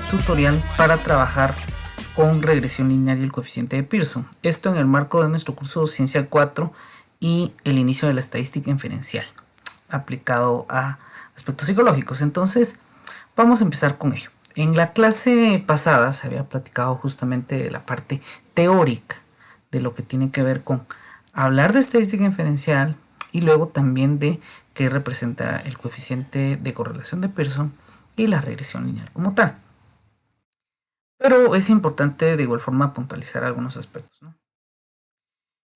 tutorial para trabajar con regresión lineal y el coeficiente de Pearson. Esto en el marco de nuestro curso de Ciencia 4 y el inicio de la estadística inferencial aplicado a aspectos psicológicos. Entonces vamos a empezar con ello. En la clase pasada se había platicado justamente de la parte teórica de lo que tiene que ver con hablar de estadística inferencial y luego también de qué representa el coeficiente de correlación de Pearson y la regresión lineal como tal. Pero es importante de igual forma puntualizar algunos aspectos, ¿no?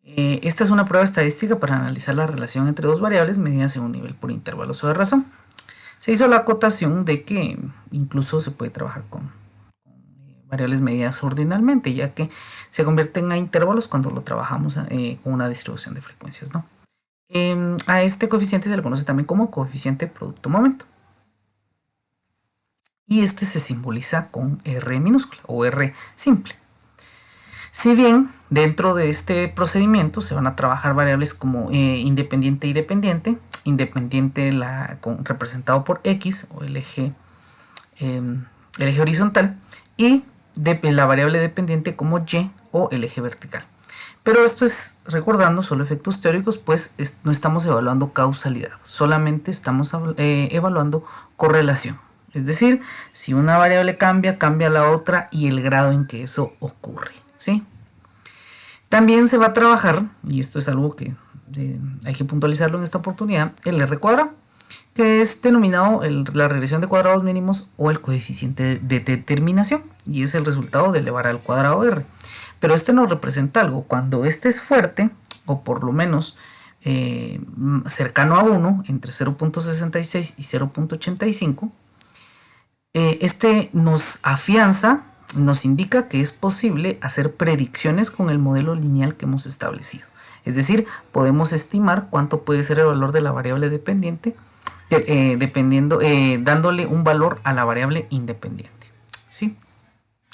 Esta es una prueba estadística para analizar la relación entre dos variables medidas en un nivel por intervalos o de razón. Se hizo la acotación de que incluso se puede trabajar con variables medidas ordinalmente, ya que se convierten a intervalos cuando lo trabajamos con una distribución de frecuencias, ¿no? A este coeficiente se le conoce también como coeficiente producto-momento. Y este se simboliza con R minúscula o R simple. Si bien dentro de este procedimiento se van a trabajar variables como independiente y dependiente, independiente representado por X o el eje horizontal, y la variable dependiente como Y o el eje vertical. Pero esto es recordando solo efectos teóricos, pues no estamos evaluando causalidad, solamente estamos evaluando correlación. Es decir, si una variable cambia, cambia la otra y el grado en que eso ocurre, ¿sí? También se va a trabajar, y esto es algo que hay que puntualizarlo en esta oportunidad, el R cuadrado, que es denominado la regresión de cuadrados mínimos o el coeficiente de determinación, y es el resultado de elevar al cuadrado R. Pero este nos representa algo. Cuando este es fuerte, o por lo menos cercano a 1, entre 0.66 y 0.85, este nos afianza, nos indica que es posible hacer predicciones con el modelo lineal que hemos establecido. Es decir, podemos estimar cuánto puede ser el valor de la variable dependiente, dándole un valor a la variable independiente, ¿sí?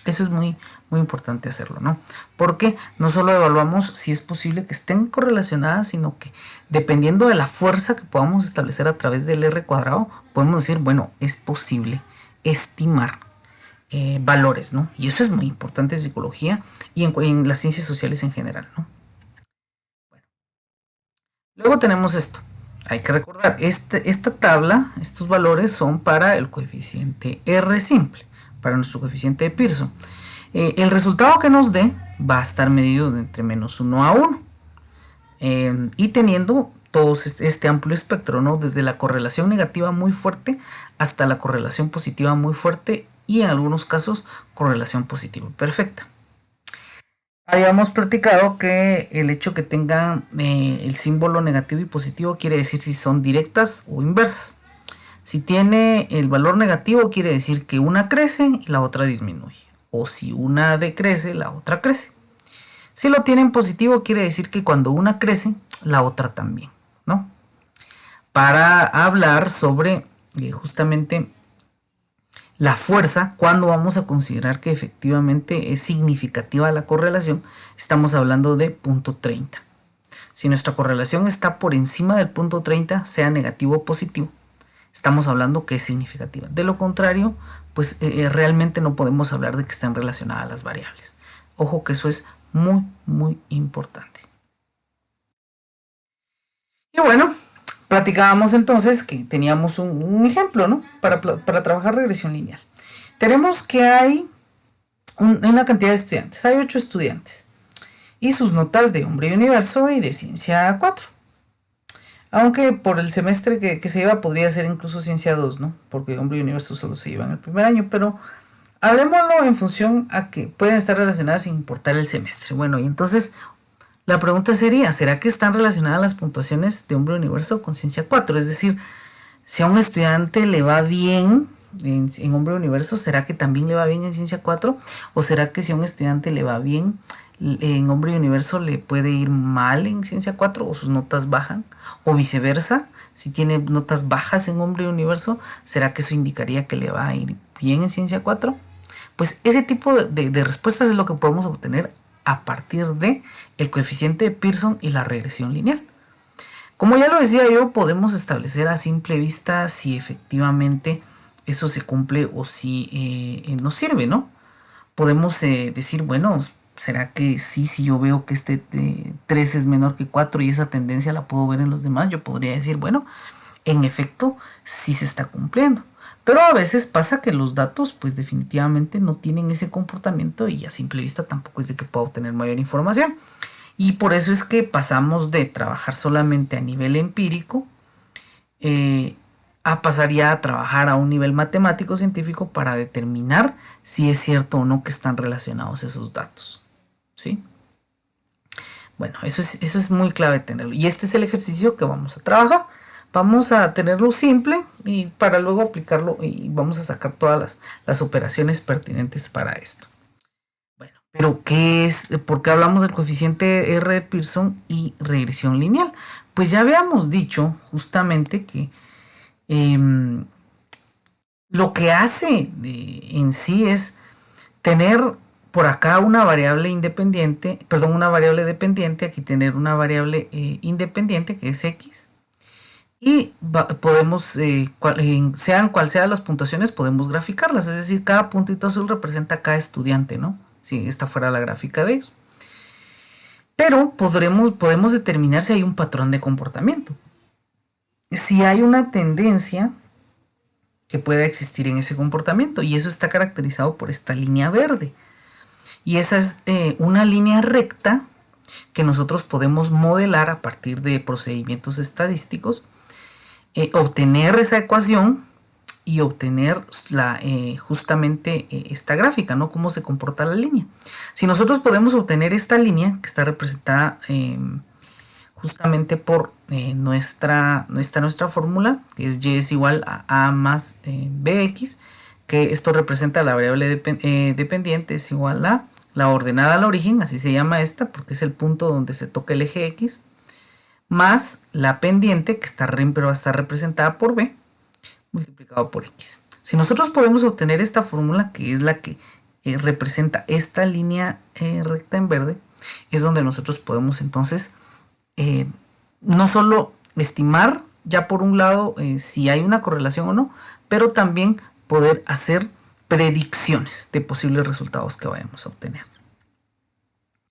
Eso es muy importante hacerlo, ¿no? Porque no solo evaluamos si es posible que estén correlacionadas, sino que dependiendo de la fuerza que podamos establecer a través del R cuadrado, podemos decir, bueno, es posible estimar valores, ¿no? Y eso es muy importante en psicología y en las ciencias sociales en general, ¿no? Bueno. Luego tenemos esto. Hay que recordar, esta tabla, estos valores son para el coeficiente R simple, para nuestro coeficiente de Pearson. El resultado que nos dé va a estar medido de entre menos 1 a 1. Y teniendo todo este amplio espectro, ¿no? Desde la correlación negativa muy fuerte hasta la correlación positiva muy fuerte y en algunos casos correlación positiva perfecta. Habíamos platicado que el hecho que tengan el símbolo negativo y positivo quiere decir si son directas o inversas. Si tiene el valor negativo quiere decir que una crece y la otra disminuye. O si una decrece, la otra crece. Si lo tienen positivo quiere decir que cuando una crece, la otra también, ¿no? Para hablar sobre justamente la fuerza, cuando vamos a considerar que efectivamente es significativa la correlación, estamos hablando de punto 30. Si nuestra correlación está por encima del punto 30, sea negativo o positivo, estamos hablando que es significativa. De lo contrario, pues realmente no podemos hablar de que estén relacionadas las variables. Ojo que eso es muy importante. Y bueno, platicábamos entonces que teníamos un ejemplo, ¿no? Para trabajar regresión lineal. Tenemos que hay una cantidad de estudiantes. Hay 8 estudiantes. Y sus notas de Hombre y Universo y de Ciencia 4. Aunque por el semestre que se lleva podría ser incluso Ciencia 2, ¿no? Porque Hombre y Universo solo se lleva en el primer año. Pero hablemoslo en función a que pueden estar relacionadas sin importar el semestre. Bueno, y entonces la pregunta sería, ¿será que están relacionadas las puntuaciones de Hombre y Universo con Ciencia 4? Es decir, si a un estudiante le va bien en Hombre y Universo, ¿será que también le va bien en Ciencia 4? ¿O será que si a un estudiante le va bien en Hombre y Universo le puede ir mal en Ciencia 4 o sus notas bajan? O viceversa, si tiene notas bajas en Hombre y Universo, ¿será que eso indicaría que le va a ir bien en Ciencia 4? Pues ese tipo de respuestas es lo que podemos obtener a partir de el coeficiente de Pearson y la regresión lineal. Como ya lo decía yo, podemos establecer a simple vista si efectivamente eso se cumple o si nos sirve, ¿no? Podemos decir, bueno, ¿será que sí, si yo veo que este 3 es menor que 4 y esa tendencia la puedo ver en los demás? Yo podría decir, bueno, en efecto, sí se está cumpliendo. Pero a veces pasa que los datos, pues definitivamente no tienen ese comportamiento y a simple vista tampoco es de que pueda obtener mayor información. Y por eso es que pasamos de trabajar solamente a nivel empírico a pasar ya a trabajar a un nivel matemático científico para determinar si es cierto o no que están relacionados esos datos. ¿Sí? Bueno, eso es muy clave tenerlo. Y este es el ejercicio que vamos a trabajar. Vamos a tenerlo simple y para luego aplicarlo y vamos a sacar todas las operaciones pertinentes para esto. Bueno, pero ¿qué es? ¿Por qué hablamos del coeficiente R de Pearson y regresión lineal? Pues ya habíamos dicho justamente que lo que hace en sí es tener por acá una variable independiente, perdón, una variable dependiente, aquí tener una variable independiente que es X. Y podemos, sean cual sean las puntuaciones, podemos graficarlas. Es decir, cada puntito azul representa a cada estudiante, ¿no? Si esta fuera la gráfica de ellos. Pero podemos determinar si hay un patrón de comportamiento. Si hay una tendencia que pueda existir en ese comportamiento. Y eso está caracterizado por esta línea verde. Y esa es una línea recta que nosotros podemos modelar a partir de procedimientos estadísticos, obtener esa ecuación y obtener justamente esta gráfica, ¿no? Cómo se comporta la línea. Si nosotros podemos obtener esta línea que está representada justamente por nuestra fórmula, que es y es igual a más bx, que esto representa la variable dependiente, es igual a la ordenada al origen, así se llama esta, porque es el punto donde se toca el eje x, más la pendiente, que va a estar representada por b, multiplicado por x. Si nosotros podemos obtener esta fórmula, que es la que representa esta línea recta en verde, es donde nosotros podemos entonces no solo estimar ya por un lado si hay una correlación o no, pero también poder hacer predicciones de posibles resultados que vayamos a obtener.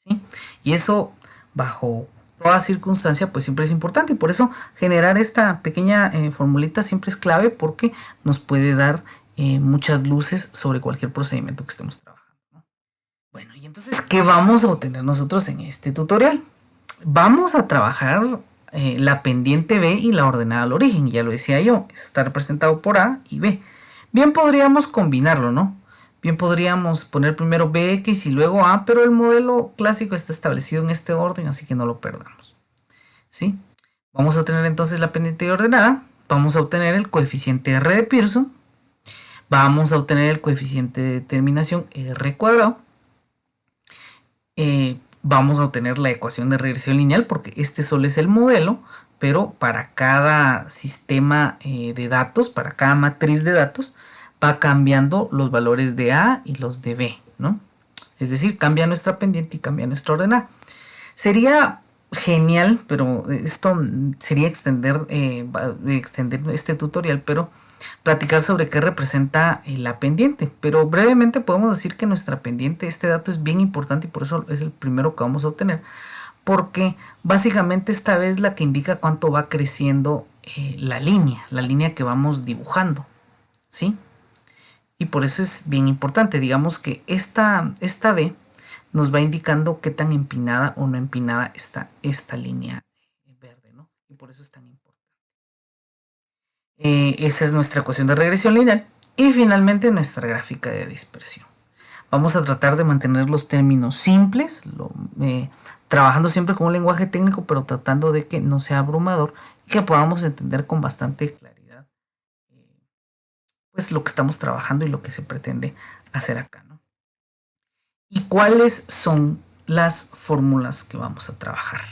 ¿Sí? Y eso bajo toda circunstancia pues siempre es importante y por eso generar esta pequeña formulita siempre es clave porque nos puede dar muchas luces sobre cualquier procedimiento que estemos trabajando, ¿no? Bueno, y entonces, ¿qué vamos a obtener nosotros en este tutorial? Vamos a trabajar la pendiente B y la ordenada al origen, ya lo decía yo, está representado por A y B. Bien podríamos combinarlo, ¿no? Bien podríamos poner primero Bx y luego A, pero el modelo clásico está establecido en este orden, así que no lo perdamos. ¿Sí? Vamos a obtener entonces la pendiente ordenada, vamos a obtener el coeficiente R de Pearson, vamos a obtener el coeficiente de determinación R cuadrado, vamos a obtener la ecuación de regresión lineal porque este solo es el modelo, pero para cada sistema de datos, para cada matriz de datos, va cambiando los valores de A y los de B, ¿no? Es decir, cambia nuestra pendiente y cambia nuestra ordenada. Sería genial, pero esto sería extender este tutorial, pero platicar sobre qué representa la pendiente, pero brevemente podemos decir que nuestra pendiente, este dato es bien importante y por eso es el primero que vamos a obtener, porque básicamente esta vez la que indica cuánto va creciendo la línea que vamos dibujando, ¿sí? Y por eso es bien importante, digamos que esta B nos va indicando qué tan empinada o no empinada está esta línea verde, ¿no? Y por eso es tan importante. Esa es nuestra ecuación de regresión lineal y finalmente nuestra gráfica de dispersión. Vamos a tratar de mantener los términos simples, trabajando siempre con un lenguaje técnico, pero tratando de que no sea abrumador y que podamos entender con bastante claridad pues lo que estamos trabajando y lo que se pretende hacer acá, ¿no? ¿Y cuáles son las fórmulas que vamos a trabajar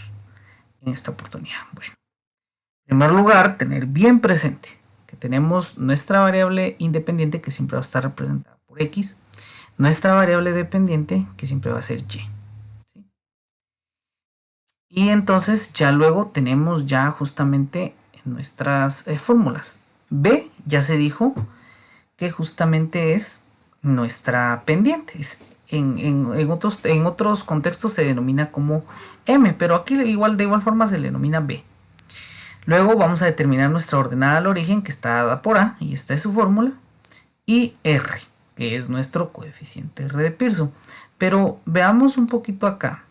en esta oportunidad? Bueno, en primer lugar, tener bien presente que tenemos nuestra variable independiente que siempre va a estar representada por X, nuestra variable dependiente que siempre va a ser Y. ¿Sí? Y entonces ya luego tenemos ya justamente nuestras fórmulas. B ya se dijo que justamente es nuestra pendiente. En otros contextos se denomina como M, pero aquí de igual forma se le denomina B. Luego vamos a determinar nuestra ordenada al origen, que está dada por A, y esta es su fórmula, y R, que es nuestro coeficiente R de Pearson. Pero veamos un poquito acá.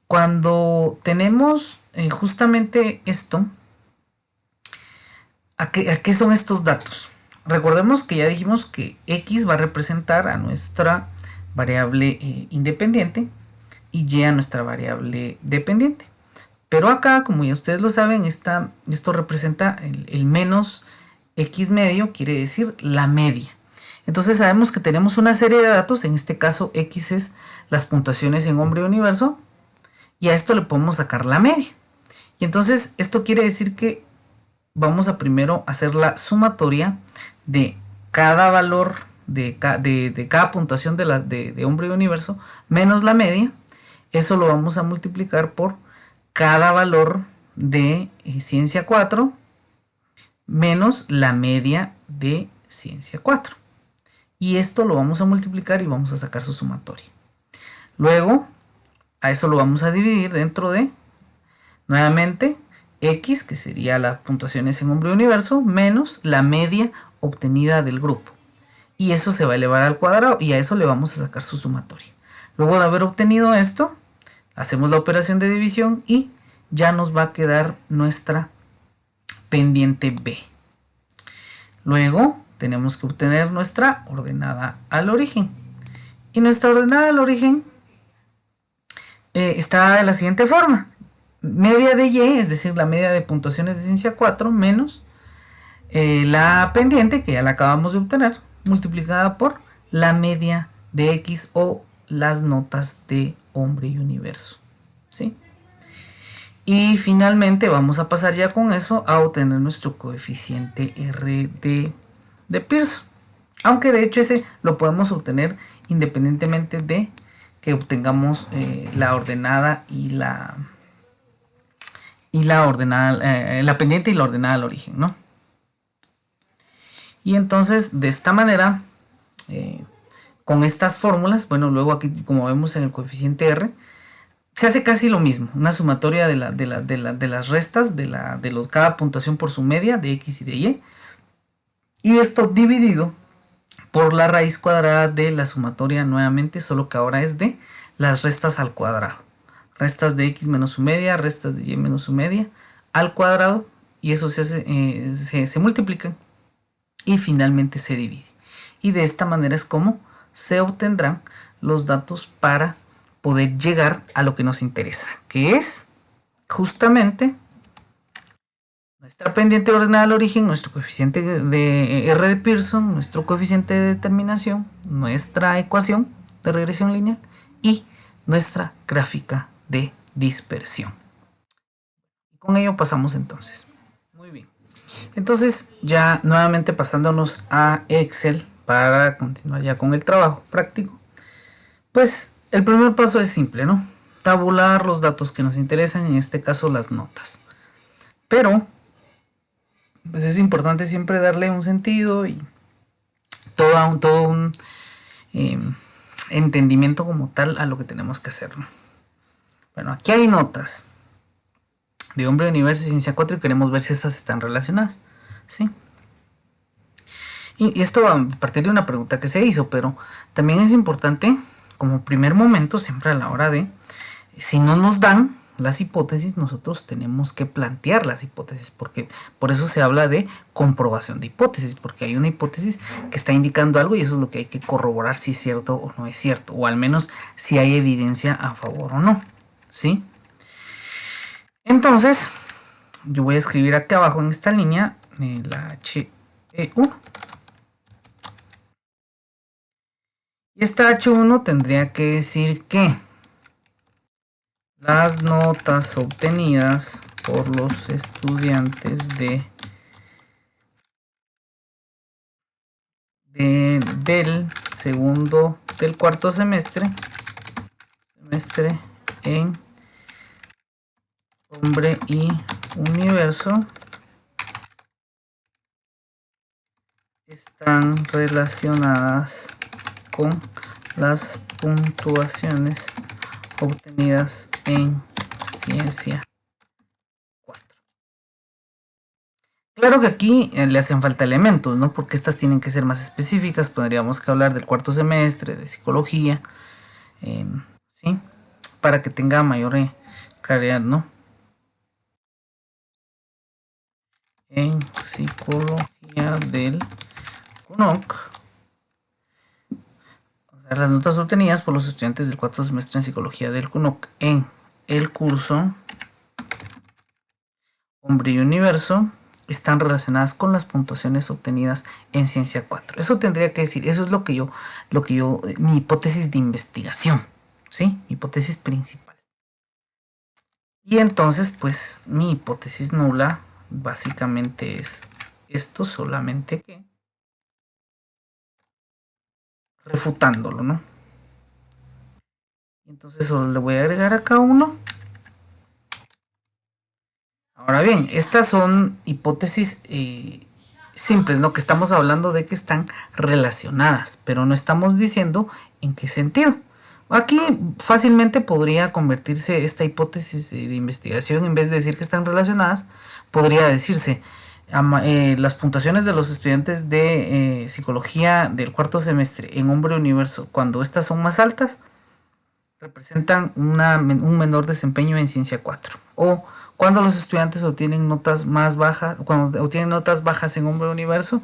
Cuando tenemos justamente esto, ¿a qué son estos datos? Recordemos que ya dijimos que X va a representar a nuestra variable independiente y Y a nuestra variable dependiente. Pero acá, como ya ustedes lo saben, esto representa el menos X medio, quiere decir la media. Entonces sabemos que tenemos una serie de datos, en este caso X es las puntuaciones en hombre universo, y a esto le podemos sacar la media. Y entonces esto quiere decir que vamos a primero hacer la sumatoria de cada valor de cada puntuación de hombre y universo menos la media. Eso lo vamos a multiplicar por cada valor de ciencia 4 menos la media de ciencia 4. Y esto lo vamos a multiplicar y vamos a sacar su sumatoria. Luego, a eso lo vamos a dividir dentro de, nuevamente, X, que sería las puntuaciones en hombre universo, menos la media obtenida del grupo. Y eso se va a elevar al cuadrado y a eso le vamos a sacar su sumatoria. Luego de haber obtenido esto, hacemos la operación de división y ya nos va a quedar nuestra pendiente B. Luego tenemos que obtener nuestra ordenada al origen. Y nuestra ordenada al origen está de la siguiente forma. Media de Y, es decir, la media de puntuaciones de ciencia 4 menos la pendiente, que ya la acabamos de obtener, multiplicada por la media de X o las notas de hombre y universo. ¿Sí? Y finalmente vamos a pasar ya con eso a obtener nuestro coeficiente R de Pearson. Aunque de hecho ese lo podemos obtener independientemente de que obtengamos la ordenada y la ordenada, la pendiente y la ordenada al origen, ¿no? Y entonces de esta manera, con estas fórmulas, bueno, luego aquí como vemos en el coeficiente R, se hace casi lo mismo, una sumatoria de las restas de cada puntuación por su media de X y de Y, y esto dividido por la raíz cuadrada de la sumatoria nuevamente, solo que ahora es de las restas al cuadrado. Restas de X menos su media, restas de Y menos su media al cuadrado, y eso se multiplica y finalmente se divide. Y de esta manera es como se obtendrán los datos para poder llegar a lo que nos interesa, que es justamente nuestra pendiente ordenada al origen, nuestro coeficiente de R de Pearson, nuestro coeficiente de determinación, nuestra ecuación de regresión lineal y nuestra gráfica de dispersión. Y con ello pasamos entonces. Muy bien. Entonces ya nuevamente pasándonos a Excel para continuar ya con el trabajo práctico, pues el primer paso es simple, ¿no? Tabular los datos que nos interesan, en este caso las notas. Pero pues es importante siempre darle un sentido y todo un entendimiento como tal a lo que tenemos que hacer, ¿no? Bueno, aquí hay notas de hombre, universo y ciencia 4 y queremos ver si estas están relacionadas, ¿sí? Y esto a partir de una pregunta que se hizo, pero también es importante como primer momento siempre a la hora de, si no nos dan las hipótesis, nosotros tenemos que plantear las hipótesis, porque por eso se habla de comprobación de hipótesis, porque hay una hipótesis que está indicando algo y eso es lo que hay que corroborar si es cierto o no es cierto, o al menos si hay evidencia a favor o no, ¿sí? Entonces, yo voy a escribir aquí abajo en esta línea la HE1. Y esta H1 tendría que decir que las notas obtenidas por los estudiantes del cuarto semestre en hombre y universo están relacionadas con las puntuaciones obtenidas en ciencia 4. Claro que aquí le hacen falta elementos, ¿no? Porque estas tienen que ser más específicas. Tendríamos que hablar del cuarto semestre, de psicología, ¿sí? Para que tenga mayor claridad, ¿no? En psicología del CUNOC, las notas obtenidas por los estudiantes del cuarto semestre en psicología del CUNOC en el curso Hombre y Universo están relacionadas con las puntuaciones obtenidas en ciencia 4. Eso tendría que decir, eso es lo que yo, mi hipótesis de investigación, ¿sí? Mi hipótesis principal. Y entonces, pues, mi hipótesis nula básicamente es esto, solamente que refutándolo, ¿no? Entonces solo le voy a agregar acá uno. Ahora bien, estas son hipótesis simples, ¿no? Que estamos hablando de que están relacionadas, pero no estamos diciendo en qué sentido. Aquí fácilmente podría convertirse esta hipótesis de investigación, en vez de decir que están relacionadas, podría decirse las puntuaciones de los estudiantes de psicología del cuarto semestre en Hombre Universo, cuando estas son más altas, representan un menor desempeño en ciencia 4. O cuando los estudiantes obtienen notas más bajas, cuando obtienen notas bajas en Hombre Universo,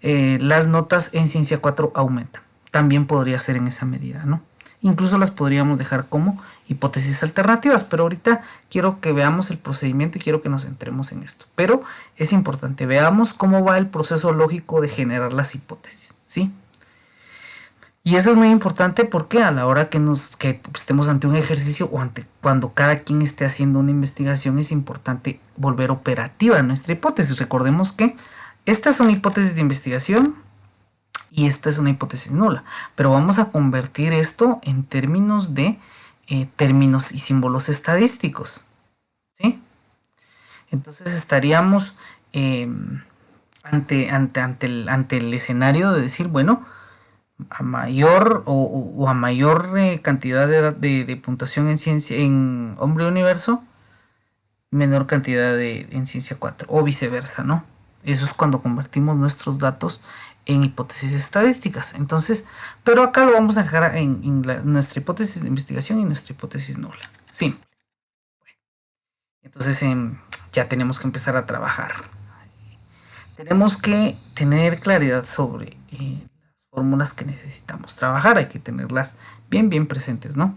las notas en ciencia 4 aumentan. También podría ser en esa medida, ¿no? Incluso las podríamos dejar como hipótesis alternativas, pero ahorita quiero que veamos el procedimiento y quiero que nos centremos en esto. Pero es importante, veamos cómo va el proceso lógico de generar las hipótesis, ¿sí? Y eso es muy importante porque a la hora que estemos ante un ejercicio o cuando cada quien esté haciendo una investigación, es importante volver operativa nuestra hipótesis. Recordemos que estas son hipótesis de investigación y esta es una hipótesis nula, pero vamos a convertir esto en términos de términos y símbolos estadísticos, ¿sí? Entonces estaríamos ante el escenario de decir, bueno, a mayor o a mayor cantidad de puntuación en ciencia en Hombre Universo, menor cantidad en ciencia 4 o viceversa, ¿no? Eso es cuando convertimos nuestros datos en hipótesis estadísticas. Entonces, pero acá lo vamos a dejar en nuestra hipótesis de investigación y nuestra hipótesis nula. Sí. Entonces ya tenemos que empezar a trabajar. Tenemos que tener claridad sobre fórmulas que necesitamos trabajar, hay que tenerlas bien presentes, ¿no?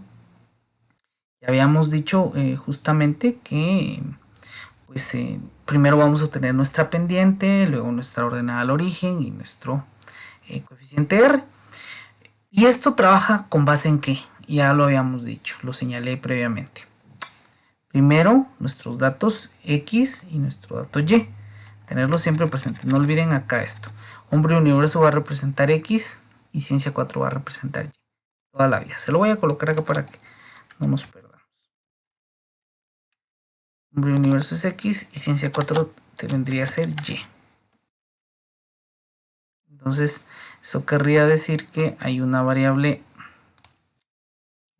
Ya habíamos dicho justamente que pues primero vamos a obtener nuestra pendiente, luego nuestra ordenada al origen y nuestro coeficiente R. Y esto trabaja con base en qué, ya lo habíamos dicho, lo señalé previamente. Primero nuestros datos X y nuestro dato Y, tenerlo siempre presente, no olviden acá esto. Hombre Universo va a representar X y Ciencia 4 va a representar Y. Toda la vida. Se lo voy a colocar acá para que no nos perdamos. Hombre Universo es X y Ciencia 4 vendría a ser Y. Entonces, eso querría decir que hay una variable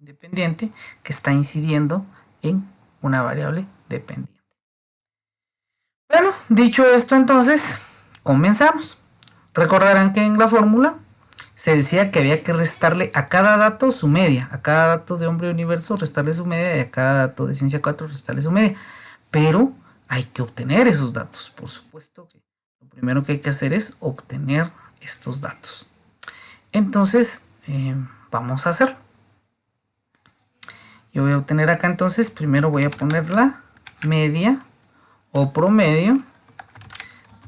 independiente que está incidiendo en una variable dependiente. Bueno, dicho esto, entonces, comenzamos. Recordarán que en la fórmula se decía que había que restarle a cada dato su media, a cada dato de Hombre Universo restarle su media y a cada dato de Ciencia 4 restarle su media. Pero hay que obtener esos datos, por supuesto que lo primero que hay que hacer es obtener estos datos. Entonces, vamos a hacerlo. Yo voy a obtener acá entonces, primero voy a poner la media o promedio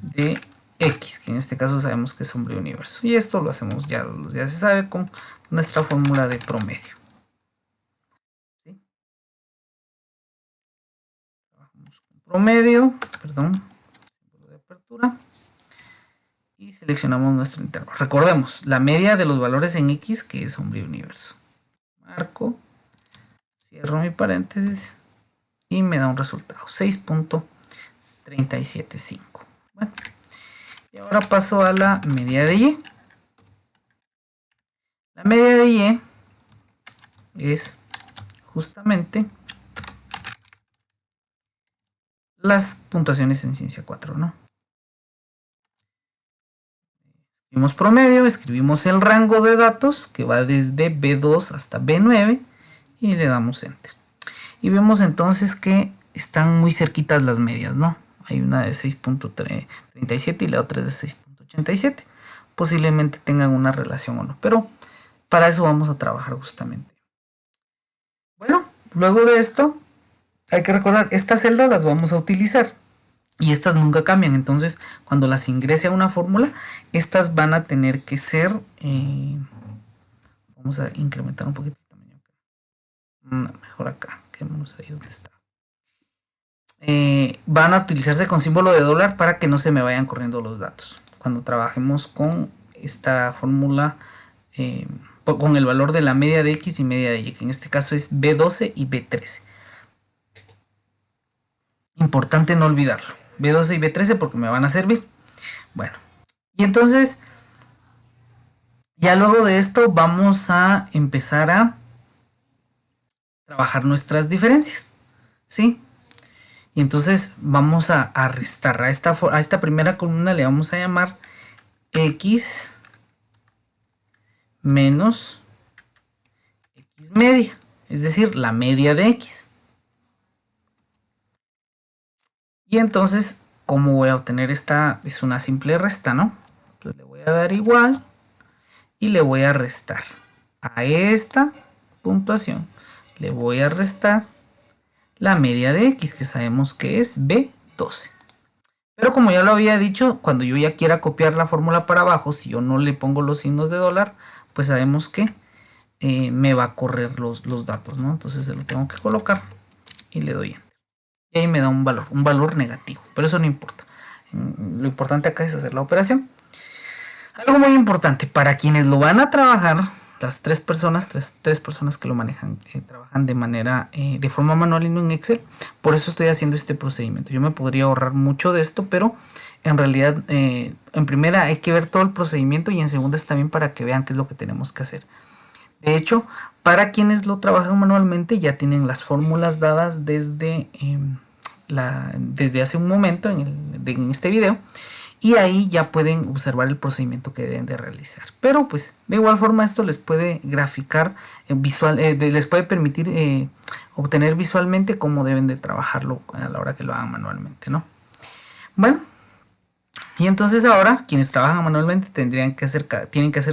de X, que en este caso sabemos que es Hombre Universo. Y esto lo hacemos, ya se sabe, con nuestra fórmula de promedio. ¿Sí? Trabajamos con promedio, perdón, de apertura. Y seleccionamos nuestro intervalo. Recordemos, la media de los valores en X, que es Hombre Universo. Marco, cierro mi paréntesis y me da un resultado, 6.375. Bueno. Y ahora paso a la media de Y. La media de Y es justamente las puntuaciones en ciencia 4, ¿no? Escribimos promedio, escribimos el rango de datos que va desde B2 hasta B9 y le damos enter. Y vemos entonces que están muy cerquitas las medias, ¿no? Hay una de 6.37 y la otra es de 6.87. Posiblemente tengan una relación o no, pero para eso vamos a trabajar justamente. Bueno, luego de esto hay que recordar, estas celdas las vamos a utilizar y estas nunca cambian, entonces cuando las ingrese a una fórmula, estas van a tener que ser, vamos a incrementar un poquito el tamaño acá, no, mejor acá, quedémonos ahí donde está. Van a utilizarse con símbolo de dólar para que no se me vayan corriendo los datos cuando trabajemos con esta fórmula, con el valor de la media de X y media de Y, que en este caso es B12 y B13. Importante no olvidarlo, B12 y B13 porque me van a servir. Bueno, y entonces ya luego de esto vamos a empezar a trabajar nuestras diferencias, ¿sí? Y entonces vamos a restar a esta primera columna, le vamos a llamar X menos X media, es decir, la media de X. Y entonces, ¿cómo voy a obtener esta? Es una simple resta, ¿no? Entonces le voy a dar igual y le voy a restar a esta puntuación. Le voy a restar la media de X, que sabemos que es B12. Pero como ya lo había dicho, cuando yo ya quiera copiar la fórmula para abajo, si yo no le pongo los signos de dólar, pues sabemos que me va a correr los datos, ¿no? Entonces se lo tengo que colocar y le doy enter. Y ahí me da un valor negativo, pero eso no importa. Lo importante acá es hacer la operación. Algo muy importante, para quienes lo van a trabajar, las tres personas que lo manejan, trabajan de forma manual y no en Excel. Por eso estoy haciendo este procedimiento. Yo me podría ahorrar mucho de esto, pero en realidad, en primera hay que ver todo el procedimiento y en segunda es también para que vean qué es lo que tenemos que hacer. De hecho, para quienes lo trabajan manualmente ya tienen las fórmulas dadas desde hace un momento en este video. Y ahí ya pueden observar el procedimiento que deben de realizar. Pero pues de igual forma esto les puede graficar les puede permitir obtener visualmente cómo deben de trabajarlo a la hora que lo hagan manualmente, ¿no? Bueno, y entonces ahora quienes trabajan manualmente tienen que hacer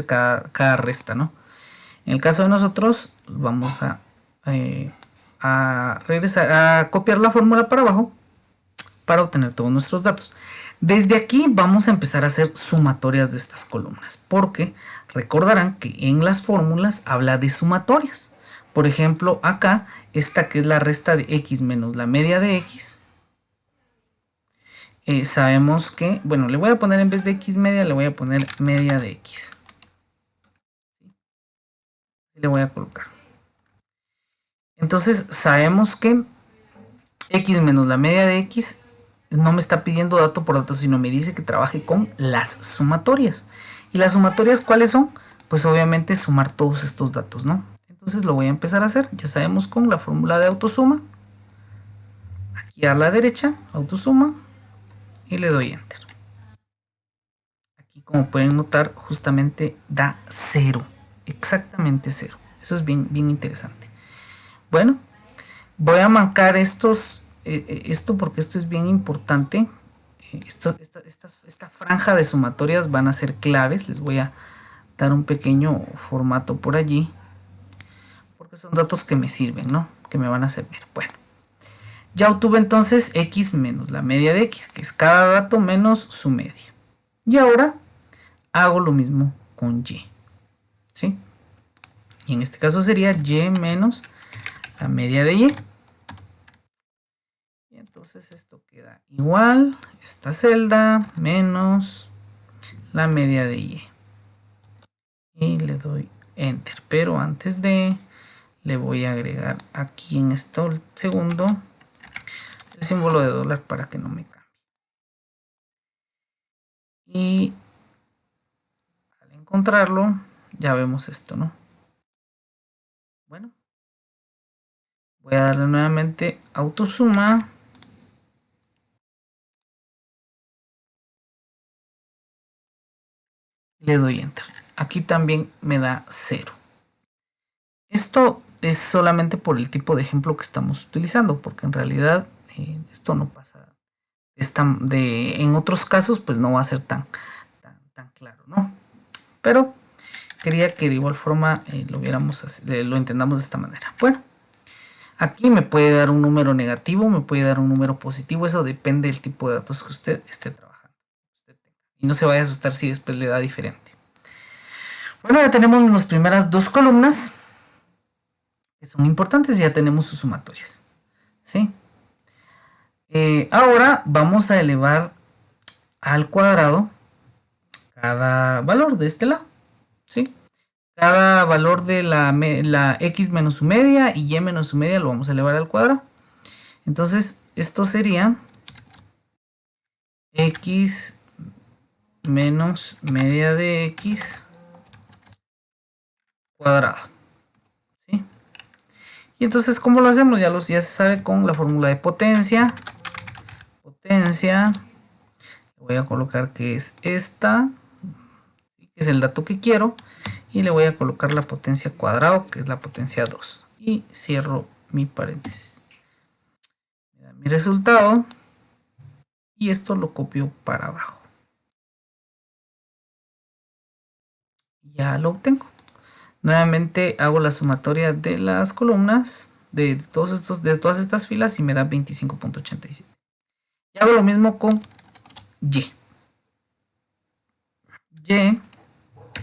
cada resta, ¿no? En el caso de nosotros vamos a regresar a copiar la fórmula para abajo para obtener todos nuestros datos. Desde aquí vamos a empezar a hacer sumatorias de estas columnas, porque recordarán que en las fórmulas habla de sumatorias. Por ejemplo, acá, esta que es la resta de X menos la media de X, sabemos que, bueno, le voy a poner en vez de X media, le voy a poner media de X. Le voy a colocar. Entonces, sabemos que X menos la media de X no me está pidiendo dato por dato, sino me dice que trabaje con las sumatorias. ¿Y las sumatorias cuáles son? Pues obviamente sumar todos estos datos, ¿no? Entonces lo voy a empezar a hacer. Ya sabemos con la fórmula de autosuma. Aquí a la derecha, autosuma. Y le doy enter. Aquí como pueden notar, justamente da 0. Exactamente 0. Eso es bien interesante. Bueno, voy a marcar esto porque esto es bien importante. Esta franja de sumatorias van a ser claves. Les voy a dar un pequeño formato por allí, porque son datos que me sirven, ¿no? Que me van a servir. Bueno, ya obtuve entonces X menos la media de X, que es cada dato menos su media. Y ahora hago lo mismo con Y, ¿sí? Y en este caso sería Y menos la media de Y. Y entonces esto queda igual, esta celda menos la media de Y. Y le doy enter, pero antes de le voy a agregar aquí en esto el segundo el símbolo de dólar para que no me cambie. Y al encontrarlo, ya vemos esto, ¿no? Bueno, voy a darle nuevamente autosuma. Le doy enter. Aquí también me da 0. Esto es solamente por el tipo de ejemplo que estamos utilizando, porque en realidad esto no pasa. En otros casos, pues no va a ser tan claro, ¿no? Pero quería que de igual forma lo entendamos de esta manera. Bueno, aquí me puede dar un número negativo, me puede dar un número positivo, eso depende del tipo de datos que usted esté trabajando. Y no se vaya a asustar si después le da diferente. Bueno, ya tenemos las primeras dos columnas que son importantes, ya tenemos sus sumatorias. ¿Sí? Ahora vamos a elevar al cuadrado cada valor de este lado. ¿Sí? Cada valor de la x menos su media y y menos su media lo vamos a elevar al cuadrado. Entonces, esto sería x menos media de x cuadrado. ¿Sí? Y entonces, ¿cómo lo hacemos? Ya se sabe con la fórmula de potencia. Voy a colocar que es esta, que es el dato que quiero, y le voy a colocar la potencia cuadrado, que es la potencia 2. Y cierro mi paréntesis. Me da mi resultado. Y esto lo copio para abajo. Ya lo obtengo. Nuevamente hago la sumatoria de las columnas de todas estas filas y me da 25.87. Y hago lo mismo con y. Y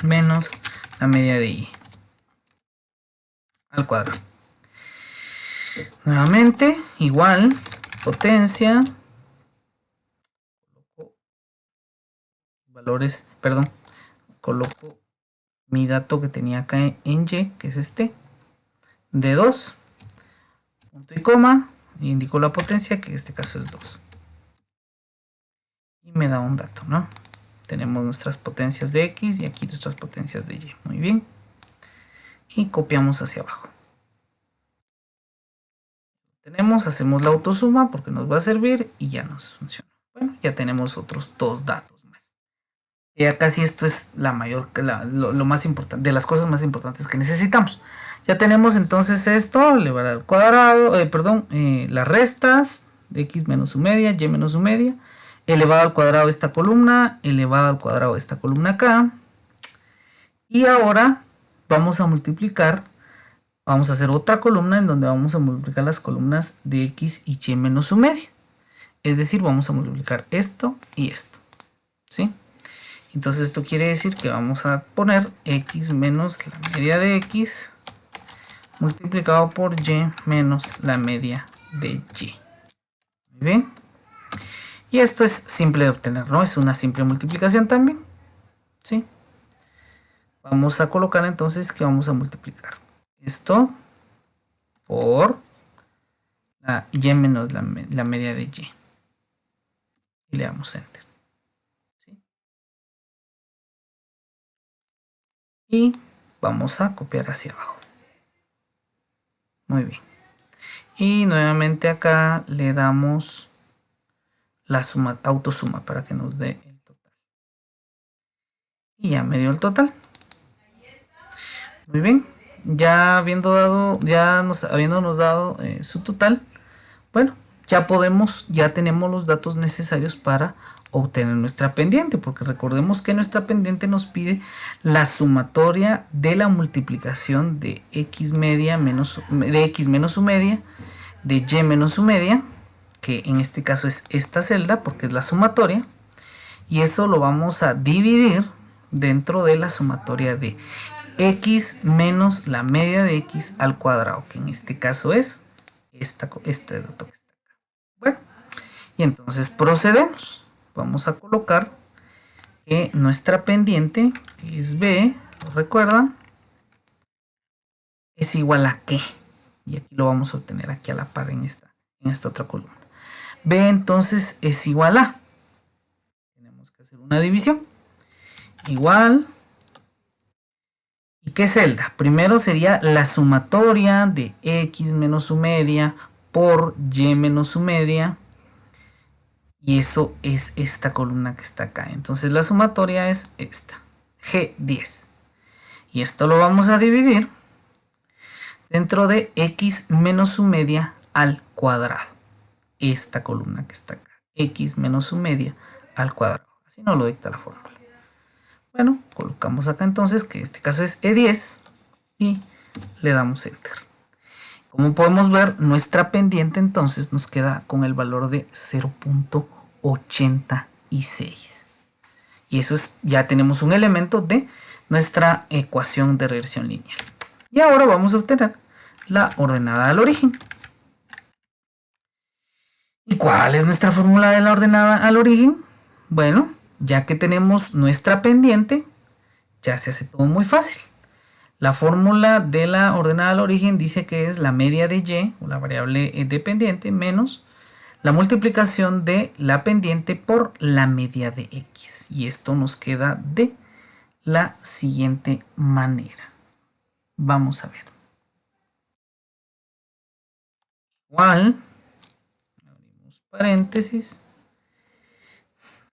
menos la media de y al cuadrado. Nuevamente, igual, potencia, valores, perdón, coloco mi dato que tenía acá en y, que es este, de 2, punto y coma, indico la potencia, que en este caso es 2. Y me da un dato, ¿no? Tenemos nuestras potencias de x y aquí nuestras potencias de y. Muy bien. Y copiamos hacia abajo. Hacemos la autosuma porque nos va a servir y ya nos funciona. Bueno, ya tenemos otros dos datos más. Ya casi esto es lo más importante, de las cosas más importantes que necesitamos. Ya tenemos entonces esto, elevar al cuadrado, las restas de x menos su media, y menos su media, elevado al cuadrado esta columna, elevado al cuadrado esta columna acá. Y ahora vamos a multiplicar, vamos a hacer otra columna en donde vamos a multiplicar las columnas de x y y menos su media. Es decir, vamos a multiplicar esto y esto. ¿Sí? Entonces esto quiere decir que vamos a poner x menos la media de x multiplicado por y menos la media de y. Muy bien. Y esto es simple de obtener, ¿no? Es una simple multiplicación también. ¿Sí? Vamos a colocar entonces que vamos a multiplicar esto por la y menos la media de y. Y le damos enter. ¿Sí? Y vamos a copiar hacia abajo. Muy bien. Y nuevamente acá le damos la suma, autosuma para que nos dé el total. Y ya me dio el total. Muy bien. Ya habiéndonos dado su total, bueno, ya tenemos los datos necesarios para obtener nuestra pendiente, porque recordemos que nuestra pendiente nos pide la sumatoria de la multiplicación de x media de x menos su media, de y menos su media, que en este caso es esta celda porque es la sumatoria, y eso lo vamos a dividir dentro de la sumatoria de x menos la media de x al cuadrado, que en este caso es este dato que está acá. Bueno, y entonces procedemos. Vamos a colocar que nuestra pendiente, que es b, ¿lo recuerdan? Es igual a qué. Y aquí lo vamos a obtener aquí a la par en esta otra columna. B entonces es igual a. Tenemos que hacer una división. Igual. ¿Y qué celda? Primero sería la sumatoria de x menos su media por y menos su media. Y eso es esta columna que está acá. Entonces la sumatoria es esta, G10. Y esto lo vamos a dividir dentro de x menos su media al cuadrado. Esta columna que está acá, x menos su media al cuadrado. Así nos lo dicta la fórmula. Bueno, colocamos acá entonces que en este caso es E10 y le damos Enter. Como podemos ver, nuestra pendiente entonces nos queda con el valor de 0.86. Y eso es, ya tenemos un elemento de nuestra ecuación de regresión lineal. Y ahora vamos a obtener la ordenada al origen. ¿Y cuál es nuestra fórmula de la ordenada al origen? Bueno, ya que tenemos nuestra pendiente, ya se hace todo muy fácil. La fórmula de la ordenada al origen dice que es la media de y, o la variable dependiente, menos la multiplicación de la pendiente por la media de x. Y esto nos queda de la siguiente manera. Vamos a ver. Igual, abrimos paréntesis,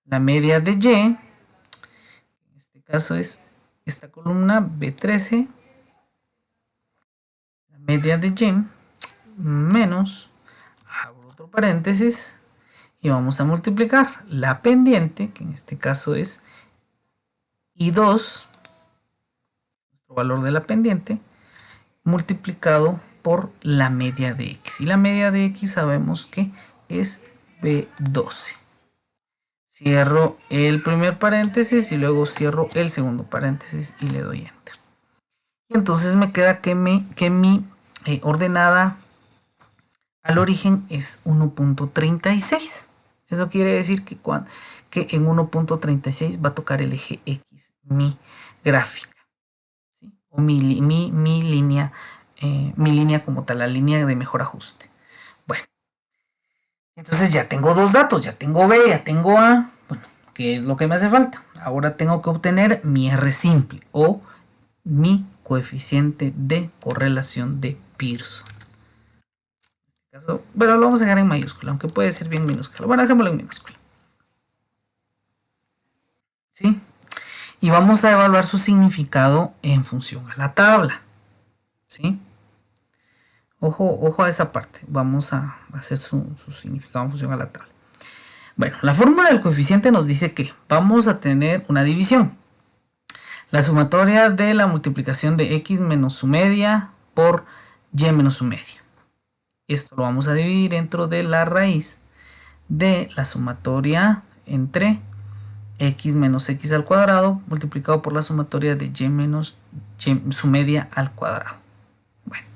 la media de y, en este caso es esta columna B13, la media de y, menos, abro otro paréntesis, y vamos a multiplicar la pendiente, que en este caso es I2, nuestro valor de la pendiente, multiplicado por la media de x. Y la media de x sabemos que es B12. Cierro el primer paréntesis y luego cierro el segundo paréntesis y le doy Enter. Y entonces me queda que mi ordenada al origen es 1.36. Eso quiere decir que en 1.36 va a tocar el eje X, mi gráfica, ¿sí? O mi línea, mi línea como tal, la línea de mejor ajuste. Bueno, entonces ya tengo dos datos, ya tengo B, ya tengo A. Bueno, ¿qué es lo que me hace falta? Ahora tengo que obtener mi R simple o mi coeficiente de correlación de Pearson. Bueno, lo vamos a dejar en mayúscula, aunque puede ser bien minúscula. Bueno, dejémoslo en minúscula. ¿Sí? Y vamos a evaluar su significado en función a la tabla. ¿Sí? Ojo a esa parte. Vamos a hacer su significado en función a la tabla. Bueno, la fórmula del coeficiente nos dice que vamos a tener una división. La sumatoria de la multiplicación de x menos su media por y menos su media. Esto lo vamos a dividir dentro de la raíz de la sumatoria entre x menos x al cuadrado multiplicado por la sumatoria de y menos y, su media al cuadrado. Bueno,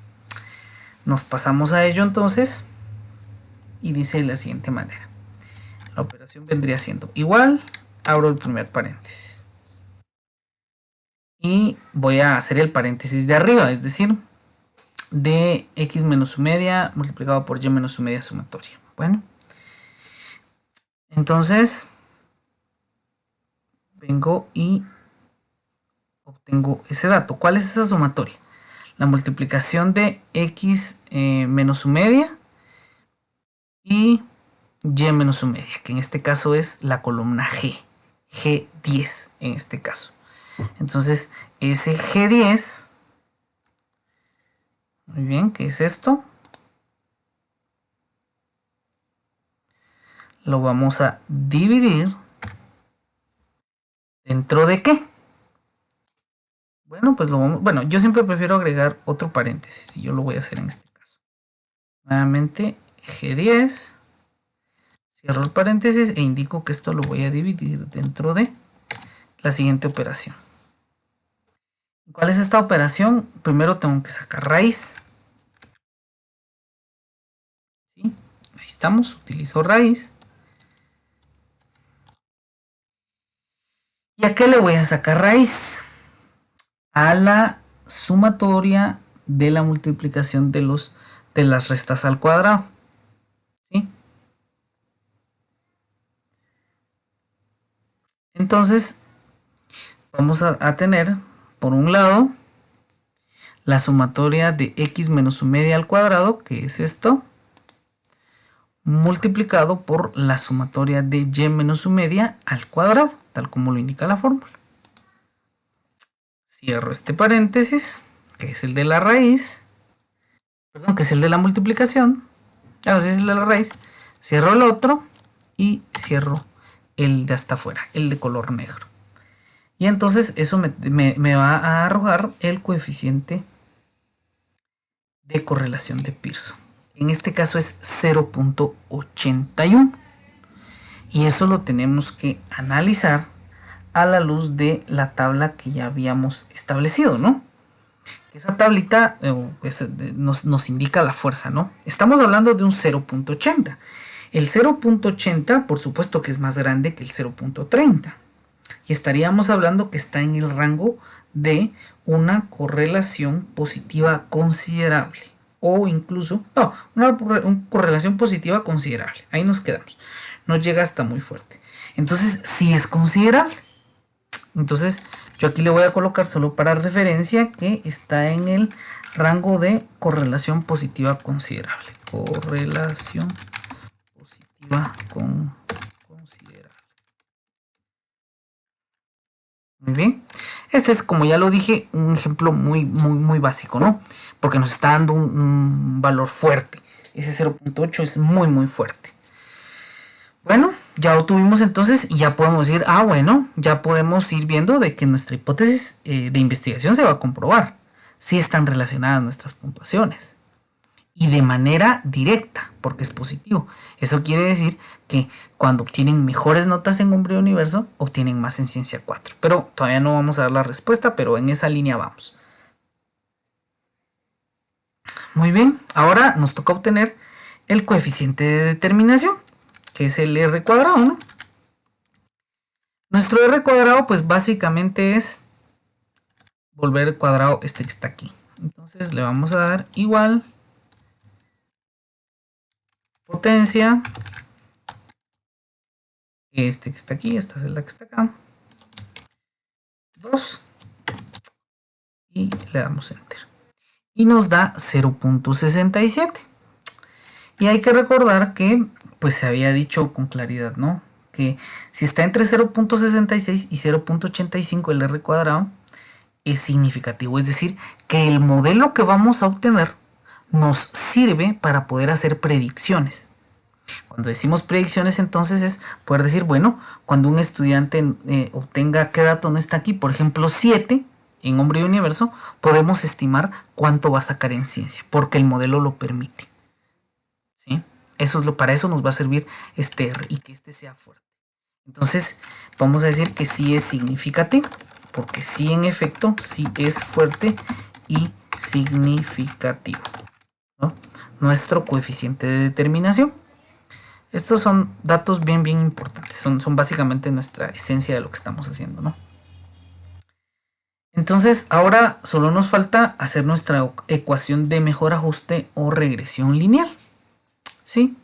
nos pasamos a ello entonces y dice de la siguiente manera. La operación vendría siendo igual, abro el primer paréntesis y voy a hacer el paréntesis de arriba, es decir, de x menos su media multiplicado por y menos su media sumatoria. Bueno, entonces vengo y obtengo ese dato. ¿Cuál es esa sumatoria? La multiplicación de x menos su media y y menos su media, que en este caso es la columna G, G10 en este caso. Entonces ese G10, muy bien, ¿qué es esto? Lo vamos a dividir dentro de ¿qué? Bueno, pues bueno, yo siempre prefiero agregar otro paréntesis y yo lo voy a hacer en este caso. Nuevamente G10, cierro el paréntesis e indico que esto lo voy a dividir dentro de la siguiente operación. ¿Cuál es esta operación? Primero tengo que sacar raíz. ¿Sí? Ahí estamos, utilizo raíz. ¿Y a qué le voy a sacar raíz? A la sumatoria de la multiplicación de las restas al cuadrado. ¿Sí? Entonces vamos a tener, por un lado, la sumatoria de x menos su media al cuadrado, que es esto, multiplicado por la sumatoria de y menos su media al cuadrado, tal como lo indica la fórmula. Cierro este paréntesis, que es el de la raíz, perdón, que es el de la multiplicación, es el de la raíz, cierro el otro y cierro el de hasta afuera, el de color negro. Y entonces eso me va a arrojar el coeficiente de correlación de Pearson. En este caso es 0.81. Y eso lo tenemos que analizar a la luz de la tabla que ya habíamos establecido, ¿no? Esa tablita nos indica la fuerza, ¿no? Estamos hablando de un 0.80. El 0.80, por supuesto que es más grande que el 0.30. Y estaríamos hablando que está en el rango de una correlación positiva considerable. O incluso, no, una correlación positiva considerable. Ahí nos quedamos. No llega hasta muy fuerte. Entonces, sí es considerable. Entonces, yo aquí le voy a colocar solo para referencia que está en el rango de correlación positiva considerable. Correlación positiva considerable. Muy bien. Este es, como ya lo dije, un ejemplo muy básico, ¿no? Porque nos está dando un valor fuerte. Ese 0.8 es muy fuerte. Bueno, ya lo tuvimos entonces y ya podemos ir, bueno, ya podemos ir viendo de que nuestra hipótesis de investigación se va a comprobar. Si están relacionadas nuestras puntuaciones. Y de manera directa, porque es positivo. Eso quiere decir que cuando obtienen mejores notas en Hombre Universo, obtienen más en Ciencia 4. Pero todavía no vamos a dar la respuesta, pero en esa línea vamos. Muy bien, ahora nos toca obtener el coeficiente de determinación, que es el R cuadrado, ¿no? Nuestro R cuadrado, pues básicamente es volver al cuadrado este que está aquí. Entonces le vamos a dar igual potencia, este que está aquí, esta celda que está acá, 2, y le damos enter. Y nos da 0.67. Y hay que recordar que, pues se había dicho con claridad, ¿no? Que si está entre 0.66 y 0.85 el R cuadrado, es significativo. Es decir, que el modelo que vamos a obtener nos sirve para poder hacer predicciones. Cuando decimos predicciones, entonces es poder decir, bueno, cuando un estudiante obtenga, ¿qué dato no está aquí? Por ejemplo, 7 en Hombre y Universo, podemos estimar cuánto va a sacar en ciencia, porque el modelo lo permite. ¿Sí? Para eso nos va a servir este R y que este sea fuerte. Entonces, vamos a decir que sí es significativo, porque sí, en efecto, sí es fuerte y significativo, ¿no? Nuestro coeficiente de determinación. Estos son datos bien importantes, son básicamente nuestra esencia de lo que estamos haciendo, ¿no? Entonces, ahora solo nos falta hacer nuestra ecuación de mejor ajuste o regresión lineal, ¿sí?